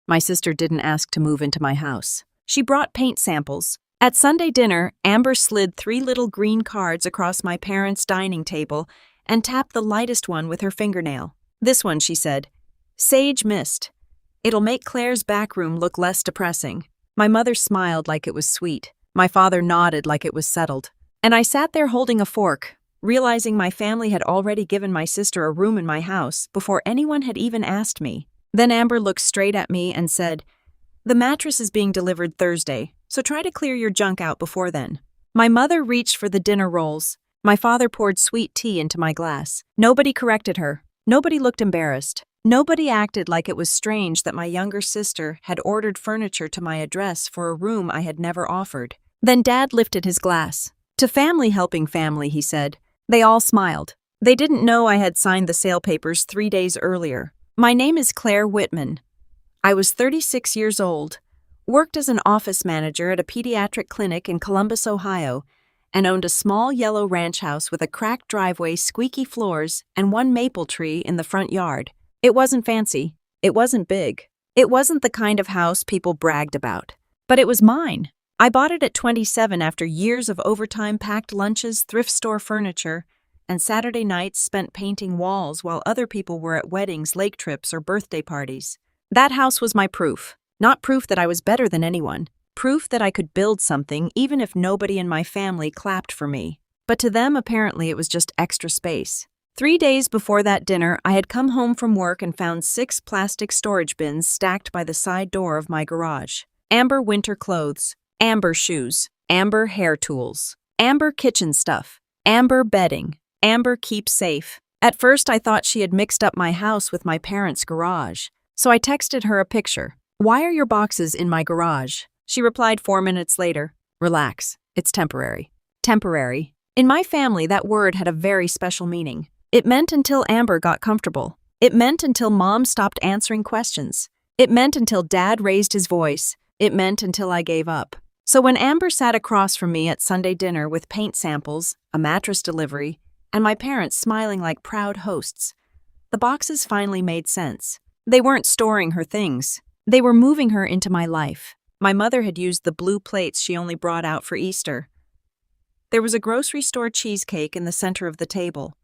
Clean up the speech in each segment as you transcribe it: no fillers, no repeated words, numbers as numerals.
My sister didn't ask to move into my house. She brought paint samples. At Sunday dinner, Amber slid 3 little green cards across my parents' dining table and tapped the lightest one with her fingernail. "This one," she said. "Sage mist. It'll make Claire's back room look less depressing." My mother smiled like it was sweet. My father nodded like it was settled. And I sat there holding a fork, realizing my family had already given my sister a room in my house before anyone had even asked me. Then Amber looked straight at me and said, "The mattress is being delivered Thursday, so try to clear your junk out before then." My mother reached for the dinner rolls. My father poured sweet tea into my glass. Nobody corrected her. Nobody looked embarrassed. Nobody acted like it was strange that my younger sister had ordered furniture to my address for a room I had never offered. Then Dad lifted his glass. "To family helping family," he said. They all smiled. They didn't know I had signed the sale papers 3 days earlier. My name is Claire Whitman. I was 36 years old, worked as an office manager at a pediatric clinic in Columbus, Ohio, and owned a small yellow ranch house with a cracked driveway, squeaky floors, and 1 maple tree in the front yard. It wasn't fancy. It wasn't big. It wasn't the kind of house people bragged about. But it was mine. I bought it at 27 after years of overtime, packed lunches, thrift store furniture, and Saturday nights spent painting walls while other people were at weddings, lake trips, or birthday parties. That house was my proof. Not proof that I was better than anyone. Proof that I could build something even if nobody in my family clapped for me. But to them, apparently, it was just extra space. 3 days before that dinner, I had come home from work and found 6 plastic storage bins stacked by the side door of my garage. Amber winter clothes, Amber shoes, Amber hair tools, Amber kitchen stuff, Amber bedding, Amber keep safe. At first, I thought she had mixed up my house with my parents' garage, so I texted her a picture. "Why are your boxes in my garage?" She replied 4 minutes later, "Relax, it's temporary." Temporary. In my family, that word had a very special meaning. It meant until Amber got comfortable. It meant until Mom stopped answering questions. It meant until Dad raised his voice. It meant until I gave up. So when Amber sat across from me at Sunday dinner with paint samples, a mattress delivery, and my parents smiling like proud hosts, the boxes finally made sense. They weren't storing her things. They were moving her into my life. My mother had used the blue plates she only brought out for Easter. There was a grocery store cheesecake in the center of the table.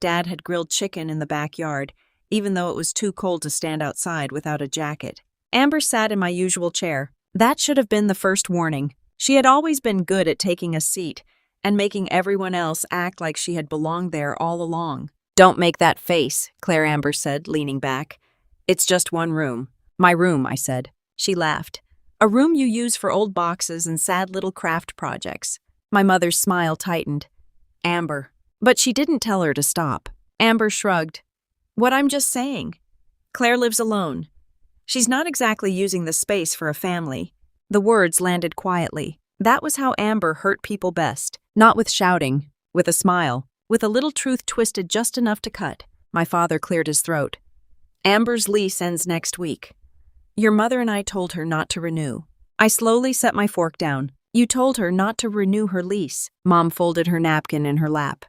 Dad had grilled chicken in the backyard, even though it was too cold to stand outside without a jacket. Amber sat in my usual chair. That should have been the first warning. She had always been good at taking a seat and making everyone else act like she had belonged there all along. "Don't make that face," Claire Amber said, leaning back. "It's just 1 room." "My room," I said. She laughed. "A room you use for old boxes and sad little craft projects." My mother's smile tightened. "Amber." But she didn't tell her to stop. Amber shrugged. "What I'm just saying. Claire lives alone. She's not exactly using the space for a family." The words landed quietly. That was how Amber hurt people best. Not with shouting, with a smile, with a little truth twisted just enough to cut. My father cleared his throat. "Amber's lease ends next week. Your mother and I told her not to renew." I slowly set my fork down. "You told her not to renew her lease." Mom folded her napkin in her lap.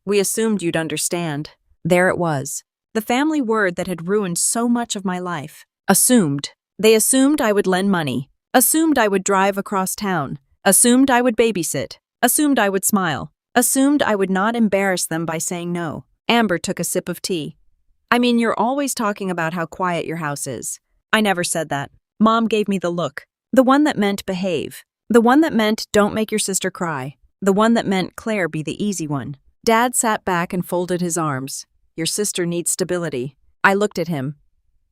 "We assumed you'd understand." There it was. The family word that had ruined so much of my life. Assumed. They assumed I would lend money. Assumed I would drive across town. Assumed I would babysit. Assumed I would smile. Assumed I would not embarrass them by saying no. Amber took a sip of tea. "I mean, you're always talking about how quiet your house is." I never said that. Mom gave me the look. The one that meant behave. The one that meant don't make your sister cry. The one that meant Claire be the easy one. Dad sat back and folded his arms. "Your sister needs stability." I looked at him.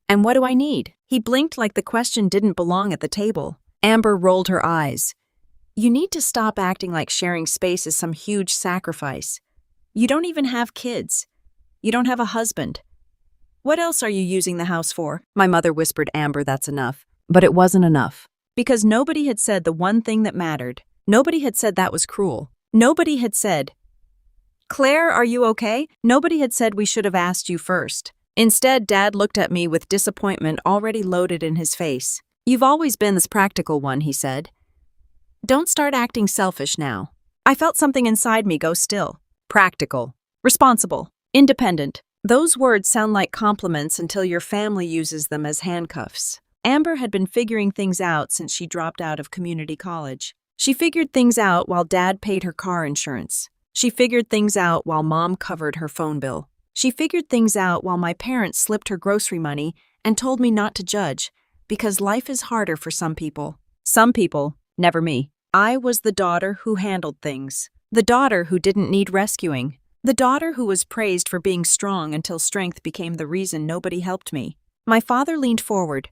"And what do I need?" He blinked like the question didn't belong at the table. Amber rolled her eyes. "You need to stop acting like sharing space is some huge sacrifice. You don't even have kids. You don't have a husband. What else are you using the house for?" My mother whispered, "Amber, that's enough." But it wasn't enough. Because nobody had said the one thing that mattered. Nobody had said that was cruel. Nobody had said, "Claire, are you okay?" Nobody had said we should have asked you first. Instead, Dad looked at me with disappointment already loaded in his face. "You've always been this practical one," he said. "Don't start acting selfish now." I felt something inside me go still. Practical. Responsible. Independent. Those words sound like compliments until your family uses them as handcuffs. Amber had been figuring things out since she dropped out of community college. She figured things out while Dad paid her car insurance. She figured things out while Mom covered her phone bill. She figured things out while my parents slipped her grocery money and told me not to judge, because life is harder for some people. Some people, never me. I was the daughter who handled things. The daughter who didn't need rescuing. The daughter who was praised for being strong until strength became the reason nobody helped me. My father leaned forward.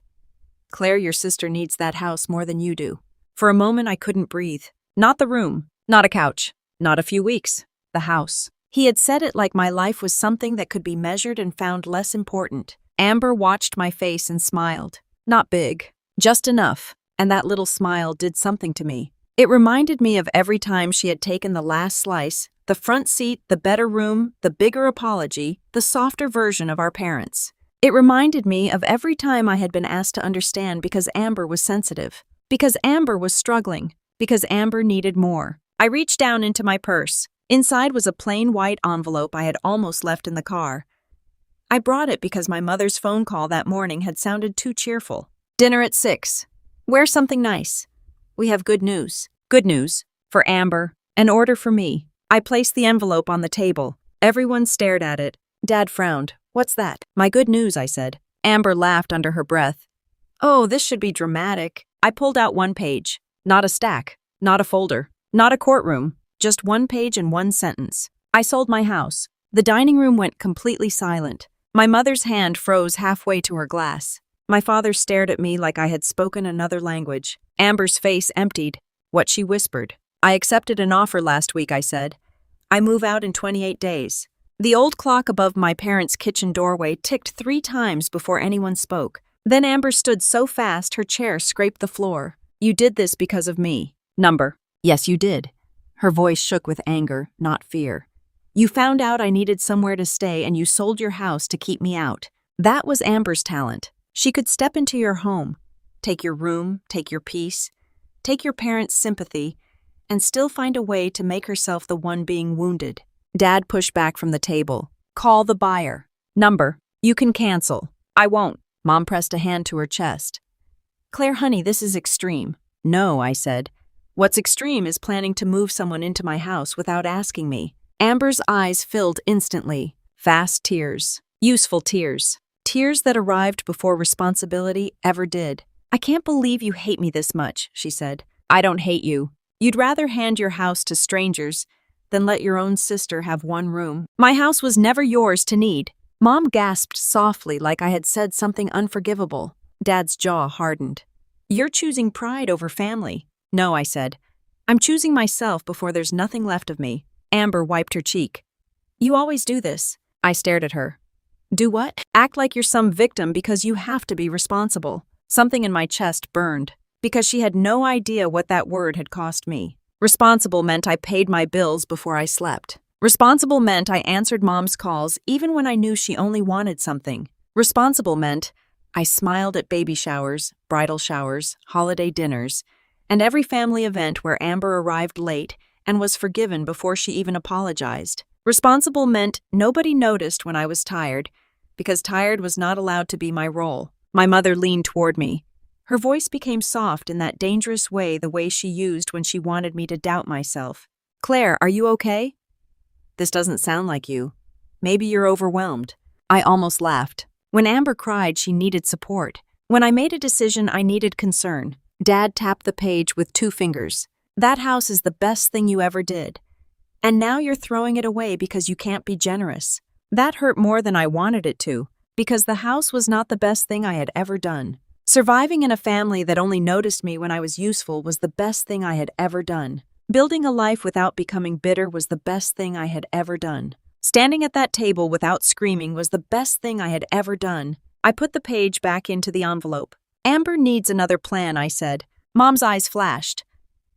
Claire, your sister needs that house more than you do. For a moment, I couldn't breathe. Not the room, not a couch, not a few weeks. The house. He had said it like my life was something that could be measured and found less important. Amber watched my face and smiled. Not big, just enough. And that little smile did something to me. It reminded me of every time she had taken the last slice, the front seat, the better room, the bigger apology, the softer version of our parents. It reminded me of every time I had been asked to understand because Amber was sensitive, because Amber was struggling, because Amber needed more. I reached down into my purse. Inside was a plain white envelope I had almost left in the car. I brought it because my mother's phone call that morning had sounded too cheerful. Dinner at 6. Wear something nice. We have good news. Good news. For Amber. An order for me. I placed the envelope on the table. Everyone stared at it. Dad frowned. What's that? My good news, I said. Amber laughed under her breath. Oh, this should be dramatic. I pulled out one page. Not a stack. Not a folder. Not a courtroom. Just one page and one sentence. I sold my house. The dining room went completely silent. My mother's hand froze halfway to her glass. My father stared at me like I had spoken another language. Amber's face emptied. What she whispered. I accepted an offer last week, I said. I move out in 28 days. The old clock above my parents' kitchen doorway ticked 3 times before anyone spoke. Then Amber stood so fast her chair scraped the floor. You did this because of me. Number. Yes, you did. Her voice shook with anger, not fear. You found out I needed somewhere to stay and you sold your house to keep me out. That was Amber's talent. She could step into your home, take your room, take your peace, take your parents' sympathy, and still find a way to make herself the one being wounded. Dad pushed back from the table. Call the buyer. Number. You can cancel. I won't. Mom pressed a hand to her chest. Claire, honey, this is extreme. No, I said. What's extreme is planning to move someone into my house without asking me. Amber's eyes filled instantly. Fast tears. Useful tears. Tears that arrived before responsibility ever did. I can't believe you hate me this much, she said. I don't hate you. You'd rather hand your house to strangers than let your own sister have one room. My house was never yours to need. Mom gasped softly like I had said something unforgivable. Dad's jaw hardened. You're choosing pride over family. No, I said. I'm choosing myself before there's nothing left of me. Amber wiped her cheek. You always do this. I stared at her. Do what? Act like you're some victim because you have to be responsible. Something in my chest burned, because she had no idea what that word had cost me. Responsible meant I paid my bills before I slept. Responsible meant I answered Mom's calls even when I knew she only wanted something. Responsible meant I smiled at baby showers, bridal showers, holiday dinners, and every family event where Amber arrived late and was forgiven before she even apologized. Responsible meant nobody noticed when I was tired, because tired was not allowed to be my role. My mother leaned toward me. Her voice became soft in that dangerous way, the way she used when she wanted me to doubt myself. Claire, are you okay? This doesn't sound like you. Maybe you're overwhelmed. I almost laughed. When Amber cried, she needed support. When I made a decision, I needed concern. Dad tapped the page with 2 fingers. That house is the best thing you ever did. And now you're throwing it away because you can't be generous. That hurt more than I wanted it to, because the house was not the best thing I had ever done. Surviving in a family that only noticed me when I was useful was the best thing I had ever done. Building a life without becoming bitter was the best thing I had ever done. Standing at that table without screaming was the best thing I had ever done. I put the page back into the envelope. Amber needs another plan, I said. Mom's eyes flashed.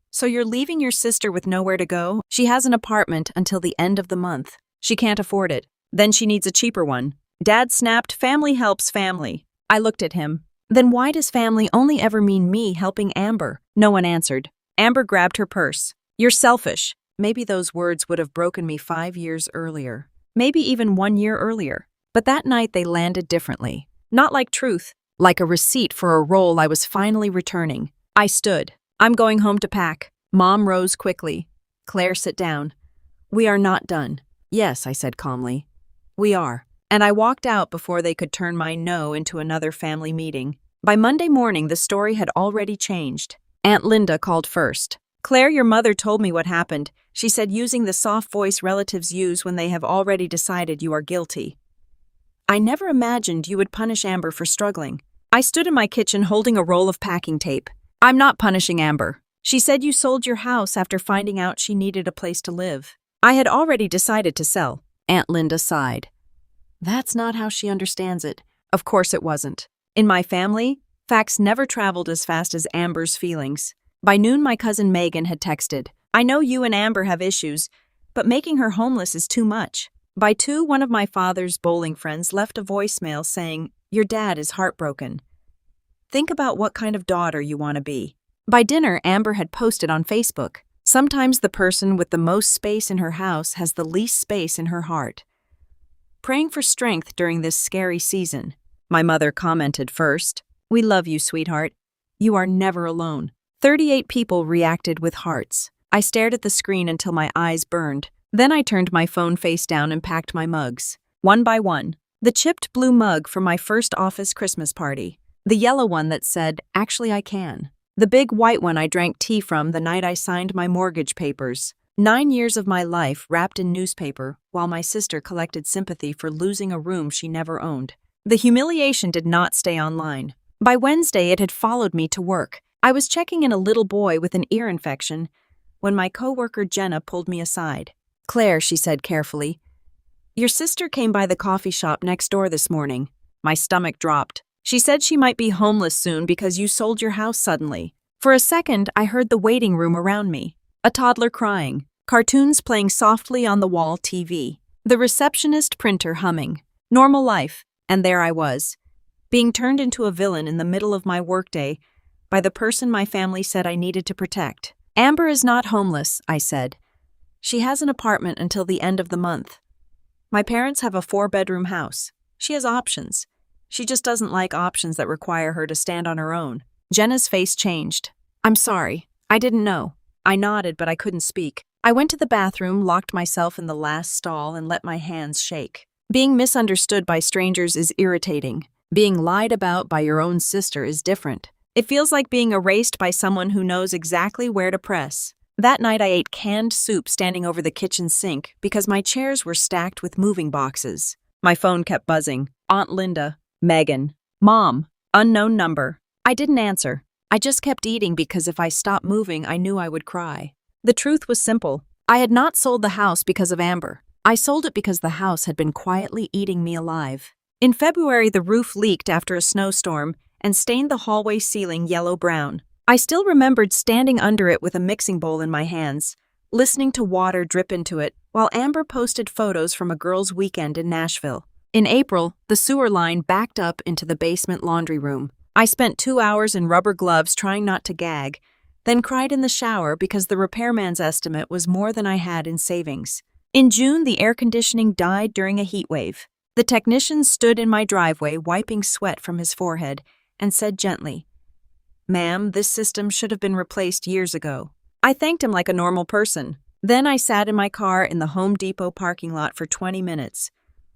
So you're leaving your sister with nowhere to go? She has an apartment until the end of the month. She can't afford it. Then she needs a cheaper one. Dad snapped, family helps family. I looked at him. Then why does family only ever mean me helping Amber? No one answered. Amber grabbed her purse. You're selfish. Maybe those words would have broken me 5 years earlier. Maybe even 1 year earlier. But that night they landed differently. Not like truth, like a receipt for a role I was finally returning. I stood. I'm going home to pack. Mom rose quickly. Claire, sit down. We are not done. Yes, I said calmly. We are. And I walked out before they could turn my no into another family meeting. By Monday morning, the story had already changed. Aunt Linda called first. Claire, your mother told me what happened. She said using the soft voice relatives use when they have already decided you are guilty. I never imagined you would punish Amber for struggling. I stood in my kitchen holding a roll of packing tape. I'm not punishing Amber. She said you sold your house after finding out she needed a place to live. I had already decided to sell. Aunt Linda sighed. That's not how she understands it. Of course it wasn't. In my family, facts never traveled as fast as Amber's feelings. By noon, my cousin Megan had texted, I know you and Amber have issues, but making her homeless is too much. By 2, one of my father's bowling friends left a voicemail saying, your dad is heartbroken. Think about what kind of daughter you want to be. By dinner, Amber had posted on Facebook, sometimes the person with the most space in her house has the least space in her heart. Praying for strength during this scary season. My mother commented first, we love you, sweetheart. You are never alone. 38 people reacted with hearts. I stared at the screen until my eyes burned. Then I turned my phone face down and packed my mugs. One by one. The chipped blue mug from my first office Christmas party. The yellow one that said, actually I can. The big white one I drank tea from the night I signed my mortgage papers. 9 years of my life wrapped in newspaper while my sister collected sympathy for losing a room she never owned. The humiliation did not stay online. By Wednesday, it had followed me to work. I was checking in a little boy with an ear infection when my coworker Jenna pulled me aside. Claire, she said carefully, your sister came by the coffee shop next door this morning. My stomach dropped. She said she might be homeless soon because you sold your house suddenly. For a second, I heard the waiting room around me. A toddler crying, cartoons playing softly on the wall TV, the receptionist printer humming. Normal life, and there I was, being turned into a villain in the middle of my workday by the person my family said I needed to protect. Amber is not homeless, I said. She has an apartment until the end of the month. My parents have a 4-bedroom house. She has options. She just doesn't like options that require her to stand on her own. Jenna's face changed. I'm sorry. I didn't know. I nodded, but I couldn't speak. I went to the bathroom, locked myself in the last stall, and let my hands shake. Being misunderstood by strangers is irritating. Being lied about by your own sister is different. It feels like being erased by someone who knows exactly where to press. That night I ate canned soup standing over the kitchen sink because my chairs were stacked with moving boxes. My phone kept buzzing. Aunt Linda. Megan. Mom. Unknown number. I didn't answer. I just kept eating because if I stopped moving, I knew I would cry. The truth was simple. I had not sold the house because of Amber. I sold it because the house had been quietly eating me alive. In February, the roof leaked after a snowstorm and stained the hallway ceiling yellow-brown. I still remembered standing under it with a mixing bowl in my hands, listening to water drip into it, while Amber posted photos from a girls' weekend in Nashville. In April, the sewer line backed up into the basement laundry room. I spent 2 hours in rubber gloves trying not to gag, then cried in the shower because the repairman's estimate was more than I had in savings. In June, the air conditioning died during a heat wave. The technician stood in my driveway wiping sweat from his forehead and said gently, Ma'am, this system should have been replaced years ago. I thanked him like a normal person. Then I sat in my car in the Home Depot parking lot for 20 minutes,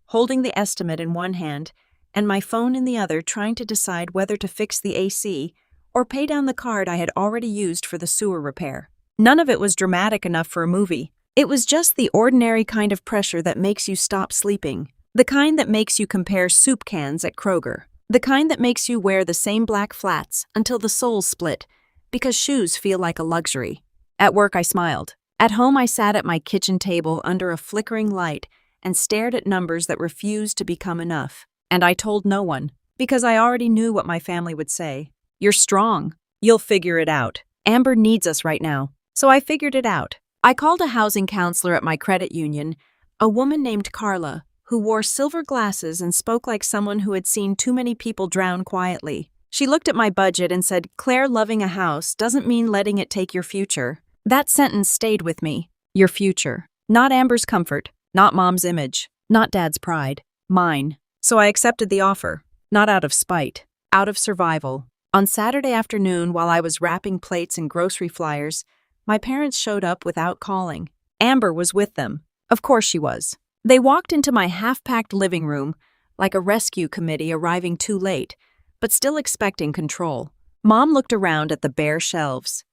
holding the estimate in one hand and my phone in the other, trying to decide whether to fix the AC or pay down the card I had already used for the sewer repair. None of it was dramatic enough for a movie. It was just the ordinary kind of pressure that makes you stop sleeping, the kind that makes you compare soup cans at Kroger, the kind that makes you wear the same black flats until the soles split because shoes feel like a luxury. At work, I smiled. At home, I sat at my kitchen table under a flickering light and stared at numbers that refused to become enough. And I told no one, because I already knew what my family would say. You're strong. You'll figure it out. Amber needs us right now. So I figured it out. I called a housing counselor at my credit union, a woman named Carla, who wore silver glasses and spoke like someone who had seen too many people drown quietly. She looked at my budget and said, Claire, loving a house doesn't mean letting it take your future. That sentence stayed with me. Your future. Not Amber's comfort. Not Mom's image. Not Dad's pride. Mine. So I accepted the offer, not out of spite, out of survival. On Saturday afternoon, while I was wrapping plates and grocery flyers, my parents showed up without calling. Amber was with them. Of course she was. They walked into my half-packed living room, like a rescue committee arriving too late, but still expecting control. Mom looked around at the bare shelves.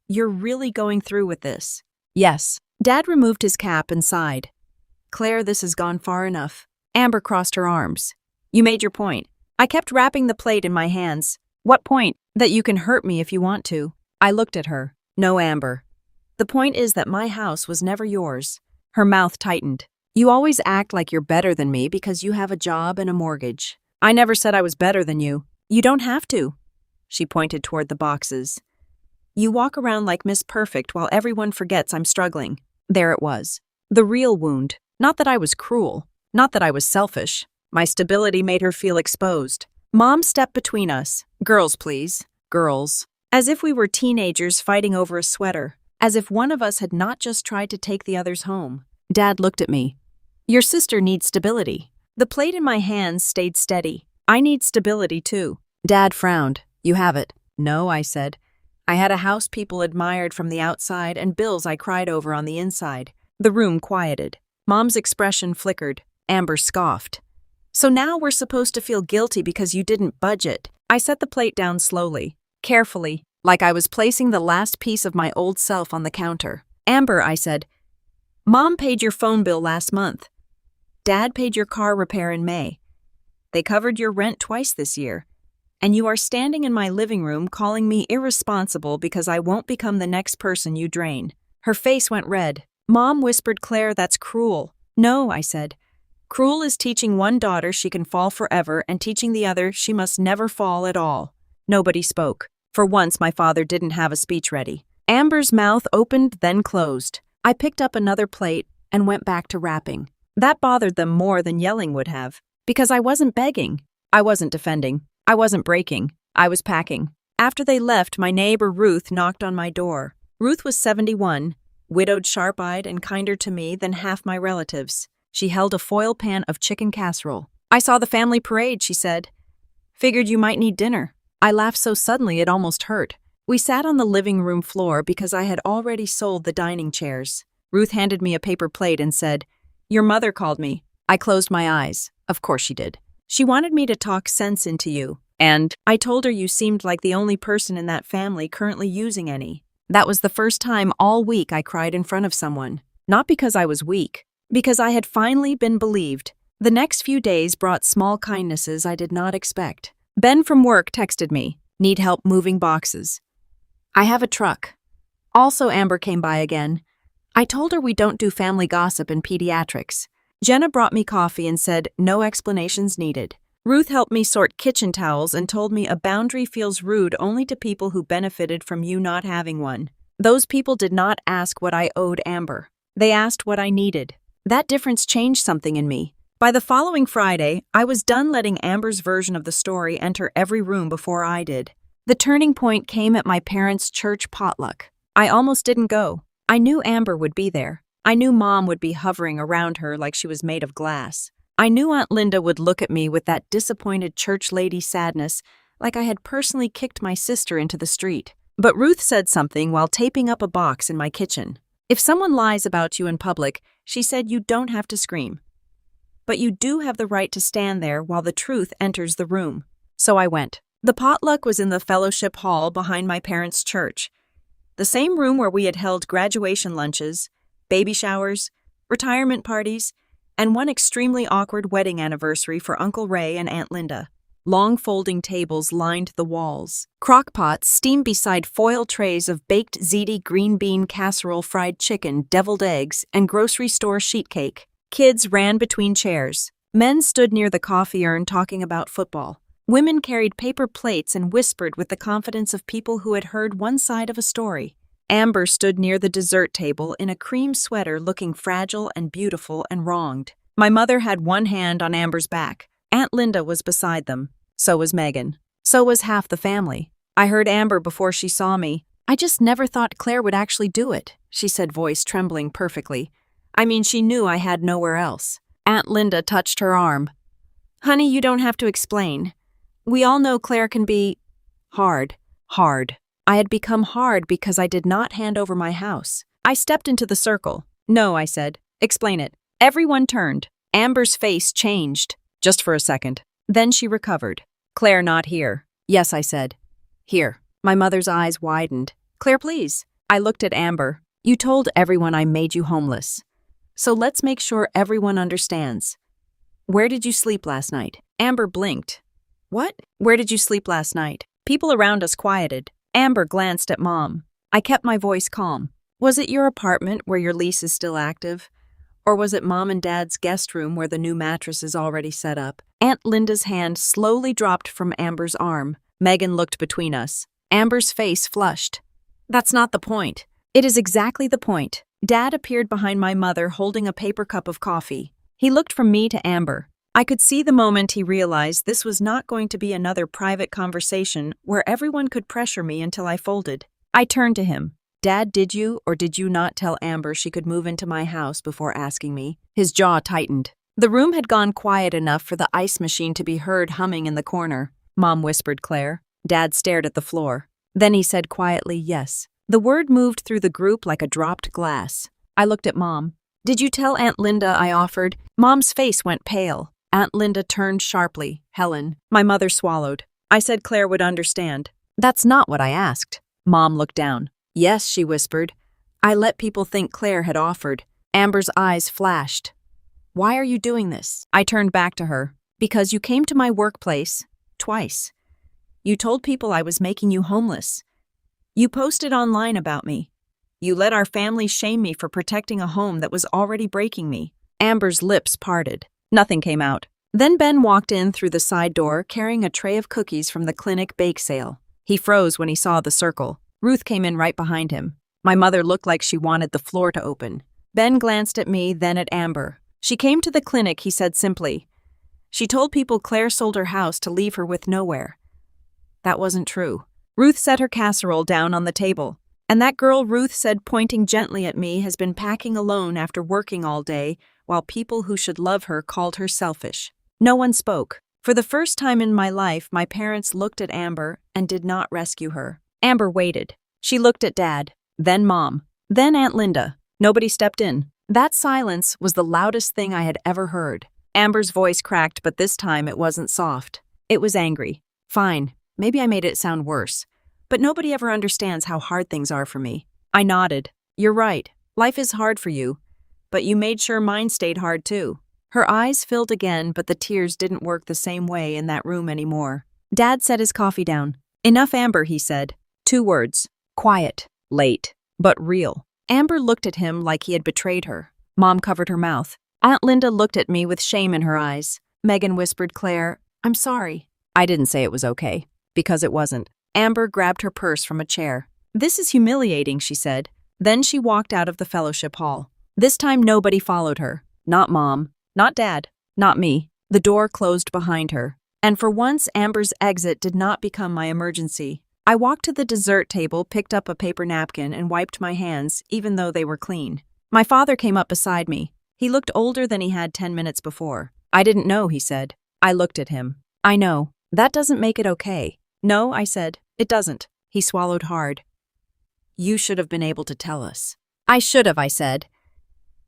"You're really going through with this?" "Yes." Dad removed his cap and sighed. "Claire, this has gone far enough." Amber crossed her arms. "You made your point." I kept wrapping the plate in my hands. "What point?" "That you can hurt me if you want to." I looked at her. "No, Amber. The point is that my house was never yours." Her mouth tightened. "You always act like you're better than me because you have a job and a mortgage." "I never said I was better than you." "You don't have to." She pointed toward the boxes. "You walk around like Miss Perfect while everyone forgets I'm struggling." There it was. The real wound. Not that I was cruel. Not that I was selfish. My stability made her feel exposed. Mom stepped between us. "Girls, please. Girls." As if we were teenagers fighting over a sweater. As if one of us had not just tried to take the others home. Dad looked at me. "Your sister needs stability." The plate in my hands stayed steady. "I need stability too." Dad frowned. "You have it." "No," I said. "I had a house people admired from the outside and bills I cried over on the inside." The room quieted. Mom's expression flickered. Amber scoffed. "So now we're supposed to feel guilty because you didn't budget." I set the plate down slowly, carefully, like I was placing the last piece of my old self on the counter. "Amber," I said, "Mom paid your phone bill last month. Dad paid your car repair in May. They covered your rent twice this year. And you are standing in my living room calling me irresponsible because I won't become the next person you drain." Her face went red. "Mom," whispered Claire, "that's cruel." "No," I said. "Cruel is teaching one daughter she can fall forever and teaching the other she must never fall at all." Nobody spoke. For once, my father didn't have a speech ready. Amber's mouth opened, then closed. I picked up another plate and went back to wrapping. That bothered them more than yelling would have, because I wasn't begging. I wasn't defending. I wasn't breaking. I was packing. After they left, my neighbor Ruth knocked on my door. Ruth was 71, widowed, sharp-eyed, and kinder to me than half my relatives. She held a foil pan of chicken casserole. "I saw the family parade," she said. "Figured you might need dinner." I laughed so suddenly it almost hurt. We sat on the living room floor because I had already sold the dining chairs. Ruth handed me a paper plate and said, "Your mother called me." I closed my eyes. Of course she did. "She wanted me to talk sense into you. And I told her you seemed like the only person in that family currently using any." That was the first time all week I cried in front of someone. Not because I was weak, because I had finally been believed. The next few days brought small kindnesses I did not expect. Ben from work texted me, "Need help moving boxes." I have a truck. Also, Amber came by again. I told her we don't do family gossip in pediatrics. Jenna brought me coffee and said, "No explanations needed." Ruth helped me sort kitchen towels and told me a boundary feels rude only to people who benefited from you not having one. Those people did not ask what I owed Amber. They asked what I needed. That difference changed something in me. By the following Friday, I was done letting Amber's version of the story enter every room before I did. The turning point came at my parents' church potluck. I almost didn't go. I knew Amber would be there. I knew Mom would be hovering around her like she was made of glass. I knew Aunt Linda would look at me with that disappointed church lady sadness, like I had personally kicked my sister into the street. But Ruth said something while taping up a box in my kitchen. "If someone lies about you in public," she said, "you don't have to scream. But you do have the right to stand there while the truth enters the room." So I went. The potluck was in the fellowship hall behind my parents' church. The same room where we had held graduation lunches, baby showers, retirement parties, and one extremely awkward wedding anniversary for Uncle Ray and Aunt Linda. Long folding tables lined the walls. Crock-pots steamed beside foil trays of baked ziti green bean casserole, fried chicken, deviled eggs, and grocery store sheet cake. Kids ran between chairs. Men stood near the coffee urn talking about football. Women carried paper plates and whispered with the confidence of people who had heard one side of a story. Amber stood near the dessert table in a cream sweater looking fragile and beautiful and wronged. My mother had one hand on Amber's back. Aunt Linda was beside them. So was Megan. So was half the family. I heard Amber before she saw me. "I just never thought Claire would actually do it," she said, voice trembling perfectly. I mean, she knew I had nowhere else. Aunt Linda touched her arm. Honey, you don't have to explain. We all know Claire can be hard. Hard. I had become hard because I did not hand over my house. I stepped into the circle. No, I said. Explain it. Everyone turned. Amber's face changed. Just for a second. Then she recovered. Claire not here. Yes, I said. Here. My mother's eyes widened. Claire, please. I looked at Amber. You told everyone I made you homeless. So let's make sure everyone understands. Where did you sleep last night? Amber blinked. What? Where did you sleep last night? People around us quieted. Amber glanced at Mom. I kept my voice calm. Was it your apartment where your lease is still active? Or was it Mom and Dad's guest room where the new mattress is already set up? Aunt Linda's hand slowly dropped from Amber's arm. Megan looked between us. Amber's face flushed. That's not the point. It is exactly the point. Dad appeared behind my mother holding a paper cup of coffee. He looked from me to Amber. I could see the moment he realized this was not going to be another private conversation where everyone could pressure me until I folded. I turned to him. Dad, did you or did you not tell Amber she could move into my house before asking me? His jaw tightened. The room had gone quiet enough for the ice machine to be heard humming in the corner. Mom whispered Claire. Dad stared at the floor. Then he said quietly, yes. The word moved through the group like a dropped glass. I looked at Mom. Did you tell Aunt Linda? I offered. Mom's face went pale. Aunt Linda turned sharply. Helen. My mother swallowed. I said Claire would understand. That's not what I asked. Mom looked down. Yes, she whispered. I let people think Claire had offered. Amber's eyes flashed. Why are you doing this? I turned back to her. Because you came to my workplace. Twice. You told people I was making you homeless. You posted online about me. You let our family shame me for protecting a home that was already breaking me. Amber's lips parted. Nothing came out. Then Ben walked in through the side door carrying a tray of cookies from the clinic bake sale. He froze when he saw the circle. Ruth came in right behind him. My mother looked like she wanted the floor to open. Ben glanced at me, then at Amber. She came to the clinic, he said simply. She told people Claire sold her house to leave her with nowhere. That wasn't true. Ruth set her casserole down on the table. And that girl Ruth said, pointing gently at me, has been packing alone after working all day, while people who should love her called her selfish. No one spoke. For the first time in my life, my parents looked at Amber and did not rescue her. Amber waited. She looked at Dad, then Mom, then Aunt Linda. Nobody stepped in. That silence was the loudest thing I had ever heard. Amber's voice cracked, but this time it wasn't soft. It was angry. Fine, maybe I made it sound worse. But nobody ever understands how hard things are for me. I nodded. You're right. Life is hard for you. But you made sure mine stayed hard too. Her eyes filled again, but the tears didn't work the same way in that room anymore. Dad set his coffee down. Enough, Amber, he said. 2 words. Quiet. Late. But real. Amber looked at him like he had betrayed her. Mom covered her mouth. Aunt Linda looked at me with shame in her eyes. Megan whispered, Claire, I'm sorry. I didn't say it was okay. Because it wasn't. Amber grabbed her purse from a chair. This is humiliating, she said. Then she walked out of the fellowship hall. This time nobody followed her. Not Mom. Not Dad. Not me. The door closed behind her. And for once, Amber's exit did not become my emergency. I walked to the dessert table, picked up a paper napkin, and wiped my hands, even though they were clean. My father came up beside me. He looked older than he had 10 minutes before. I didn't know, he said. I looked at him. I know. That doesn't make it okay. No, I said. It doesn't. He swallowed hard. You should have been able to tell us. I should have, I said.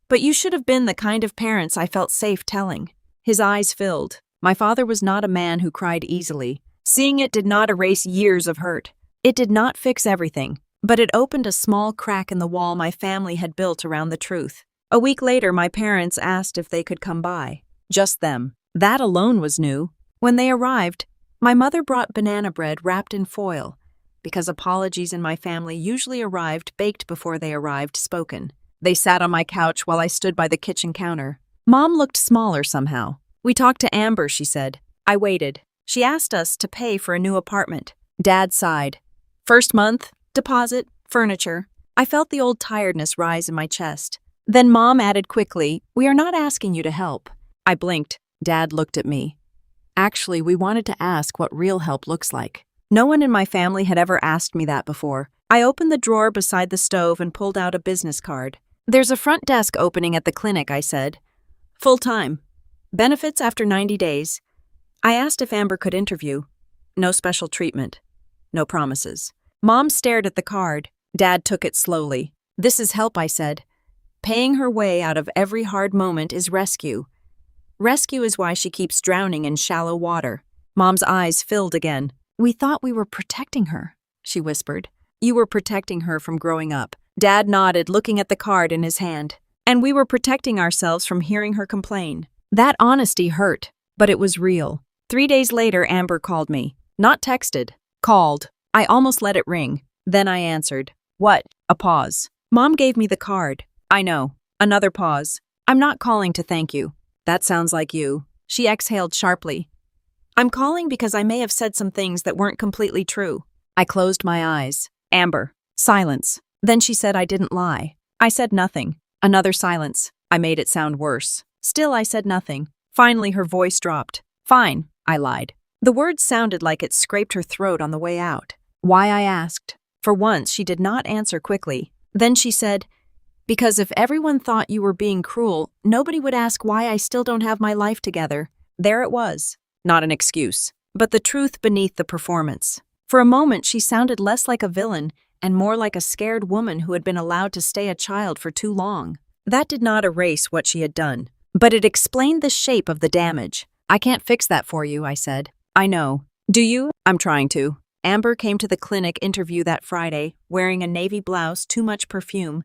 But you should have been the kind of parents I felt safe telling. His eyes filled. My father was not a man who cried easily. Seeing it did not erase years of hurt. It did not fix everything, but it opened a small crack in the wall my family had built around the truth. A week later, my parents asked if they could come by. Just them. That alone was new. When they arrived, my mother brought banana bread wrapped in foil, because apologies in my family usually arrived baked before they arrived spoken. They sat on my couch while I stood by the kitchen counter. Mom looked smaller somehow. We talked to Amber, she said. I waited. She asked us to pay for a new apartment. Dad sighed. First month, deposit, furniture. I felt the old tiredness rise in my chest. Then Mom added quickly, we are not asking you to help. I blinked. Dad looked at me. Actually, we wanted to ask what real help looks like. No one in my family had ever asked me that before. I opened the drawer beside the stove and pulled out a business card. There's a front desk opening at the clinic, I said. Full time. Benefits after 90 days. I asked if Amber could interview. No special treatment. No promises. Mom stared at the card. Dad took it slowly. This is help, I said. Paying her way out of every hard moment is rescue. Rescue is why she keeps drowning in shallow water. Mom's eyes filled again. We thought we were protecting her, she whispered. You were protecting her from growing up. Dad nodded, looking at the card in his hand. And we were protecting ourselves from hearing her complain. That honesty hurt, but it was real. 3 days later, Amber called me. Not texted. Called. I almost let it ring. Then I answered. What? A pause. Mom gave me the card. I know. Another pause. I'm not calling to thank you. That sounds like you. She exhaled sharply. I'm calling because I may have said some things that weren't completely true. I closed my eyes. Amber. Silence. Then she said I didn't lie. I said nothing. Another silence. I made it sound worse. Still, I said nothing. Finally, her voice dropped. Fine, I lied. The words sounded like it scraped her throat on the way out. Why, I asked. For once, she did not answer quickly. Then she said, because if everyone thought you were being cruel, nobody would ask why I still don't have my life together. There it was. Not an excuse, but the truth beneath the performance. For a moment, she sounded less like a villain and more like a scared woman who had been allowed to stay a child for too long. That did not erase what she had done, but it explained the shape of the damage. I can't fix that for you, I said. I know. Do you? I'm trying to. Amber came to the clinic interview that Friday, wearing a navy blouse, too much perfume,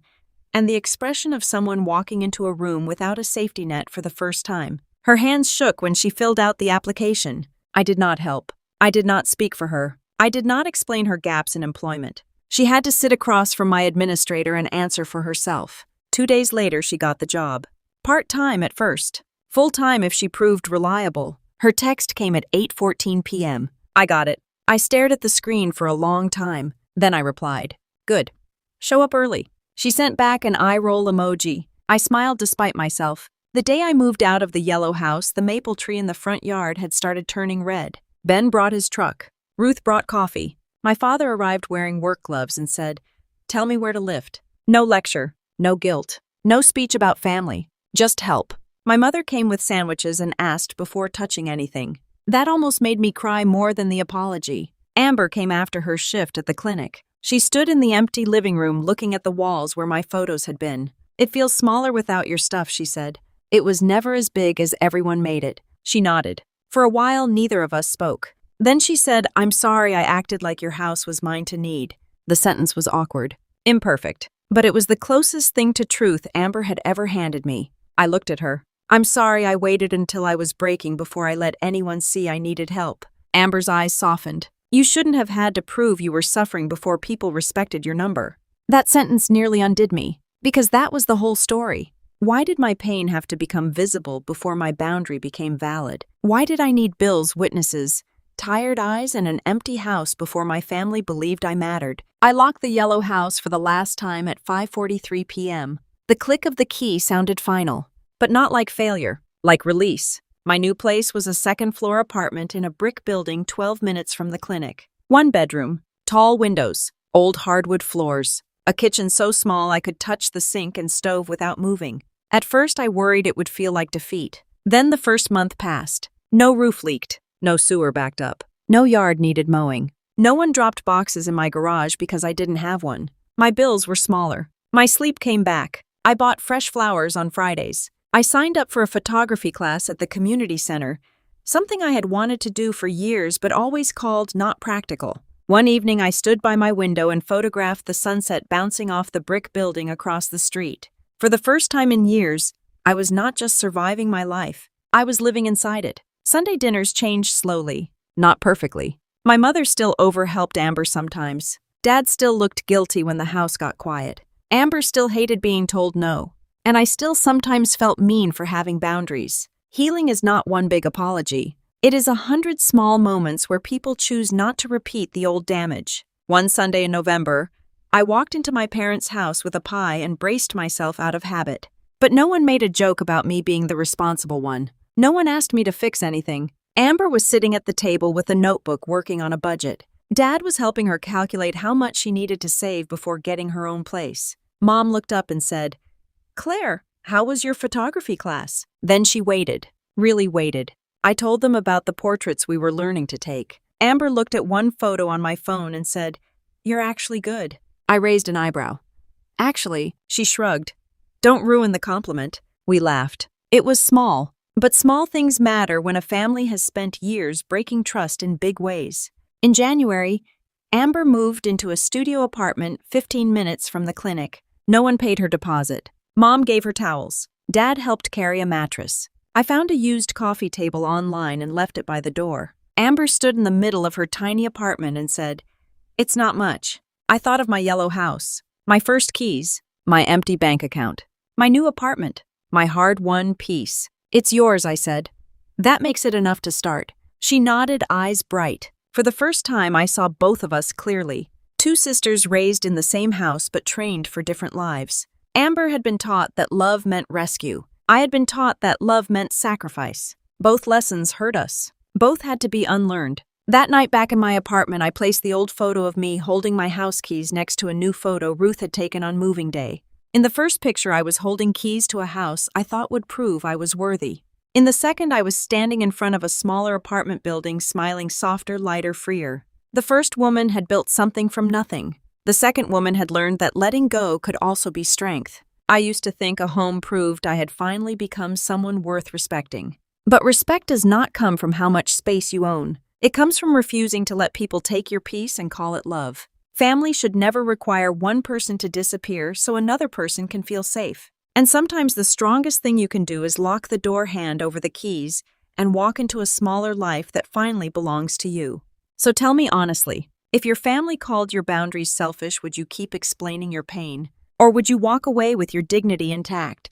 and the expression of someone walking into a room without a safety net for the first time. Her hands shook when she filled out the application. I did not help. I did not speak for her. I did not explain her gaps in employment. She had to sit across from my administrator and answer for herself. 2 days later, she got the job. Part-time at first. Full-time if she proved reliable. Her text came at 8:14 p.m. I got it. I stared at the screen for a long time. Then I replied, good. Show up early. She sent back an eye-roll emoji. I smiled despite myself. The day I moved out of the yellow house, the maple tree in the front yard had started turning red. Ben brought his truck. Ruth brought coffee. My father arrived wearing work gloves and said, tell me where to lift. No lecture, no guilt, no speech about family, just help. My mother came with sandwiches and asked before touching anything. That almost made me cry more than the apology. Amber came after her shift at the clinic. She stood in the empty living room looking at the walls where my photos had been. It feels smaller without your stuff, she said. It was never as big as everyone made it. She nodded. For a while, neither of us spoke. Then she said, I'm sorry I acted like your house was mine to need. The sentence was awkward. Imperfect. But it was the closest thing to truth Amber had ever handed me. I looked at her. I'm sorry I waited until I was breaking before I let anyone see I needed help. Amber's eyes softened. You shouldn't have had to prove you were suffering before people respected your number. That sentence nearly undid me, because that was the whole story. Why did my pain have to become visible before my boundary became valid? Why did I need bills, witnesses, tired eyes, and an empty house before my family believed I mattered? I locked the yellow house for the last time at 5:43 p.m. The click of the key sounded final, but not like failure, like release. My new place was a second-floor apartment in a brick building 12 minutes from the clinic. 1 bedroom, tall windows, old hardwood floors, a kitchen so small I could touch the sink and stove without moving. At first, I worried it would feel like defeat. Then the first month passed. No roof leaked, no sewer backed up, no yard needed mowing. No one dropped boxes in my garage because I didn't have one. My bills were smaller. My sleep came back. I bought fresh flowers on Fridays. I signed up for a photography class at the community center, something I had wanted to do for years but always called not practical. One evening, I stood by my window and photographed the sunset bouncing off the brick building across the street. For the first time in years, I was not just surviving my life, I was living inside it. Sunday dinners changed slowly, not perfectly. My mother still overhelped Amber sometimes. Dad still looked guilty when the house got quiet. Amber still hated being told no. And I still sometimes felt mean for having boundaries. Healing is not one big apology. It is 100 small moments where people choose not to repeat the old damage. One Sunday in November, I walked into my parents' house with a pie and braced myself out of habit. But no one made a joke about me being the responsible one. No one asked me to fix anything. Amber was sitting at the table with a notebook working on a budget. Dad was helping her calculate how much she needed to save before getting her own place. Mom looked up and said, Claire, how was your photography class? Then she waited, really waited. I told them about the portraits we were learning to take. Amber looked at one photo on my phone and said, "You're actually good." I raised an eyebrow. "Actually," she shrugged. "Don't ruin the compliment." We laughed. It was small, but small things matter when a family has spent years breaking trust in big ways. In January, Amber moved into a studio apartment 15 minutes from the clinic. No one paid her deposit. Mom gave her towels. Dad helped carry a mattress. I found a used coffee table online and left it by the door. Amber stood in the middle of her tiny apartment and said, "It's not much." I thought of my yellow house, my first keys, my empty bank account, my new apartment, my hard-won peace. "It's yours," I said. "That makes it enough to start." She nodded, eyes bright. For the first time, I saw both of us clearly. Two sisters raised in the same house but trained for different lives. Amber had been taught that love meant rescue. I had been taught that love meant sacrifice. Both lessons hurt us. Both had to be unlearned. That night back in my apartment, I placed the old photo of me holding my house keys next to a new photo Ruth had taken on moving day. In the first picture, I was holding keys to a house I thought would prove I was worthy. In the second, I was standing in front of a smaller apartment building, smiling softer, lighter, freer. The first woman had built something from nothing. The second woman had learned that letting go could also be strength. I used to think a home proved I had finally become someone worth respecting. But respect does not come from how much space you own. It comes from refusing to let people take your peace and call it love. Family should never require one person to disappear so another person can feel safe. And sometimes the strongest thing you can do is lock the door hand over the keys and walk into a smaller life that finally belongs to you. So tell me honestly, if your family called your boundaries selfish, would you keep explaining your pain? Or would you walk away with your dignity intact?